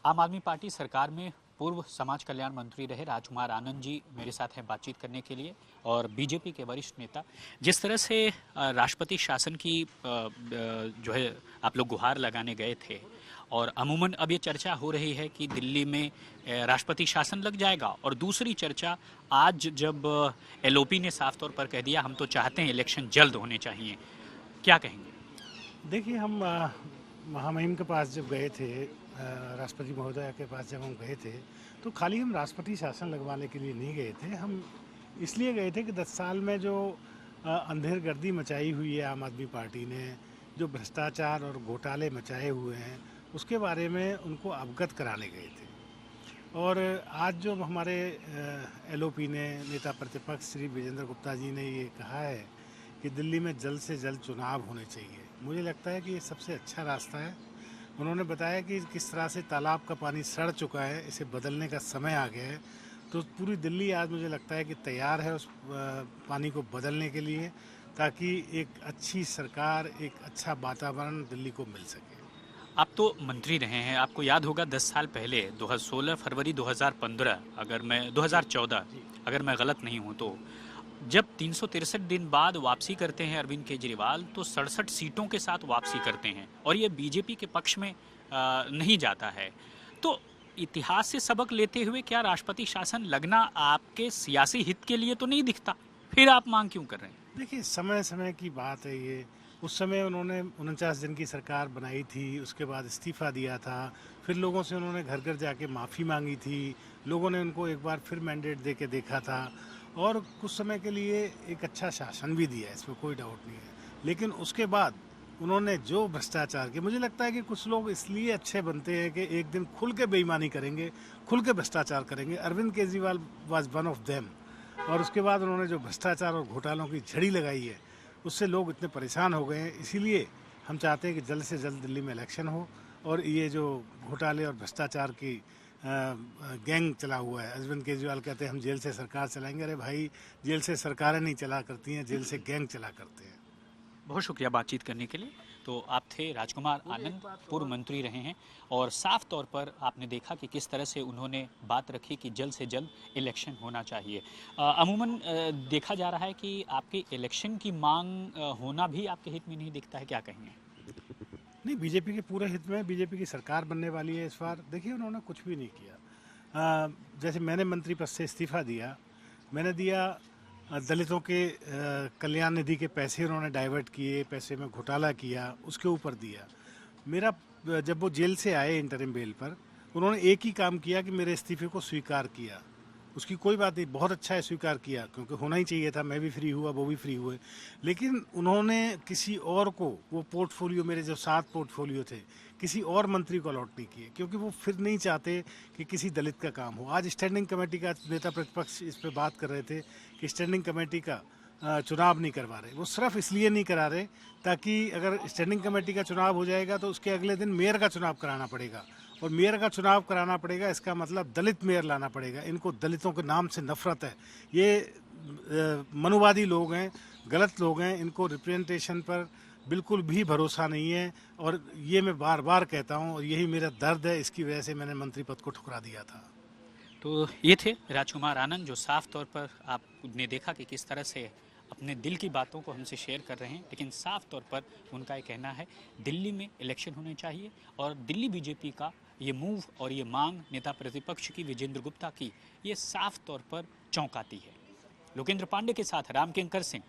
आम आदमी पार्टी सरकार में पूर्व समाज कल्याण मंत्री रहे राजकुमार आनंद जी मेरे साथ हैं बातचीत करने के लिए। और बीजेपी के वरिष्ठ नेता, जिस तरह से राष्ट्रपति शासन की जो है आप लोग गुहार लगाने गए थे, और अमूमन अब ये चर्चा हो रही है कि दिल्ली में राष्ट्रपति शासन लग जाएगा, और दूसरी चर्चा आज जब एलओपी ने साफ तौर पर कह दिया हम तो चाहते हैं इलेक्शन जल्द होने चाहिए, क्या कहेंगे? देखिए, हम महामहिम के पास जब गए थे, राष्ट्रपति महोदय के पास जब हम गए थे, तो खाली हम राष्ट्रपति शासन लगवाने के लिए नहीं गए थे। हम इसलिए गए थे कि 10 साल में जो अंधेरगर्दी मचाई हुई है आम आदमी पार्टी ने, जो भ्रष्टाचार और घोटाले मचाए हुए हैं, उसके बारे में उनको अवगत कराने गए थे। और आज जो हमारे एलओपी ने, नेता प्रतिपक्ष श्री विजेंद्र गुप्ता जी ने ये कहा है कि दिल्ली में जल्द से जल्द चुनाव होने चाहिए, मुझे लगता है कि ये सबसे अच्छा रास्ता है। उन्होंने बताया कि किस तरह से तालाब का पानी सड़ चुका है, इसे बदलने का समय आ गया है। तो पूरी दिल्ली आज मुझे लगता है कि तैयार है उस पानी को बदलने के लिए, ताकि एक अच्छी सरकार, एक अच्छा वातावरण दिल्ली को मिल सके। आप तो मंत्री रहे हैं, आपको याद होगा 10 साल पहले 16 फरवरी 2015, अगर मैं 2014 अगर मैं गलत नहीं हूं तो, जब 363 दिन बाद वापसी करते हैं अरविंद केजरीवाल, तो 67 सीटों के साथ वापसी करते हैं, और ये बीजेपी के पक्ष में नहीं जाता है। तो इतिहास से सबक लेते हुए क्या राष्ट्रपति शासन लगना आपके सियासी हित के लिए तो नहीं दिखता? फिर आप मांग क्यों कर रहे हैं? देखिए, समय समय की बात है ये। उस समय उन्होंने 49 दिन की सरकार बनाई थी, उसके बाद इस्तीफा दिया था, फिर लोगों से उन्होंने घर घर जाके माफ़ी मांगी थी, लोगों ने उनको एक बार फिर मैंडेट दे के देखा था, और कुछ समय के लिए एक अच्छा शासन भी दिया, इसमें कोई डाउट नहीं है। लेकिन उसके बाद उन्होंने जो भ्रष्टाचार किया, मुझे लगता है कि कुछ लोग इसलिए अच्छे बनते हैं कि एक दिन खुल के बेईमानी करेंगे, खुल के भ्रष्टाचार करेंगे। Arvind Kejriwal was one of them. और उसके बाद उन्होंने जो भ्रष्टाचार और घोटालों की झड़ी लगाई है, उससे लोग इतने परेशान हो गए हैं। इसीलिए हम चाहते हैं कि जल्द से जल्द दिल्ली में इलेक्शन हो, और ये जो घोटाले और भ्रष्टाचार की गैंग चला हुआ है, अरविंद केजरीवाल कहते हैं हम जेल से सरकार चलाएंगे। अरे भाई, जेल से सरकारें नहीं चला करती हैं, जेल से गैंग चला करते हैं। बहुत शुक्रिया बातचीत करने के लिए। तो आप थे राजकुमार आनंद, पूर्व मंत्री रहे हैं, और साफ तौर पर आपने देखा कि किस तरह से उन्होंने बात रखी कि जल्द से जल्द इलेक्शन होना चाहिए। अमूमन देखा जा रहा है कि आपके इलेक्शन की मांग होना भी आपके हित में नहीं दिखता है, क्या कहेंगे? नहीं, बीजेपी के पूरे हित में, बीजेपी की सरकार बनने वाली है इस बार। देखिए, उन्होंने कुछ भी नहीं किया। जैसे मैंने मंत्री पद से इस्तीफा दिया, मैंने दिया दलितों के कल्याण निधि के पैसे उन्होंने डाइवर्ट किए, पैसे में घोटाला किया, उसके ऊपर दिया। मेरा जब वो जेल से आए इंटरिम बेल पर, उन्होंने एक ही काम किया कि मेरे इस्तीफे को स्वीकार किया। उसकी कोई बात नहीं, बहुत अच्छा है स्वीकार किया, क्योंकि होना ही चाहिए था। मैं भी फ्री हुआ, वो भी फ्री हुए। लेकिन उन्होंने किसी और को वो पोर्टफोलियो, मेरे जो 7 पोर्टफोलियो थे, किसी और मंत्री को अलॉट नहीं किए, क्योंकि वो फिर नहीं चाहते कि किसी दलित का काम हो। आज स्टैंडिंग कमेटी का नेता प्रतिपक्ष इस पर बात कर रहे थे कि स्टैंडिंग कमेटी का चुनाव नहीं करवा रहे। वो सिर्फ इसलिए नहीं करा रहे ताकि अगर स्टैंडिंग कमेटी का चुनाव हो जाएगा तो उसके अगले दिन मेयर का चुनाव कराना पड़ेगा, और मेयर का चुनाव कराना पड़ेगा, इसका मतलब दलित मेयर लाना पड़ेगा। इनको दलितों के नाम से नफरत है। ये मनुवादी लोग हैं, गलत लोग हैं, इनको रिप्रेजेंटेशन पर बिल्कुल भी भरोसा नहीं है। और ये मैं बार बार कहता हूँ, और यही मेरा दर्द है, इसकी वजह से मैंने मंत्री पद को ठुकरा दिया था। तो ये थे राजकुमार आनंद, जो साफ तौर पर आपने देखा कि किस तरह से अपने दिल की बातों को हमसे शेयर कर रहे हैं, लेकिन साफ तौर पर उनका ये कहना है दिल्ली में इलेक्शन होने चाहिए, और दिल्ली बीजेपी का ये मूव और ये मांग नेता प्रतिपक्ष की विजेंद्र गुप्ता की, ये साफ तौर पर चौंकाती है। लोकेंद्र पांडे के साथ राम किंकर सिंह,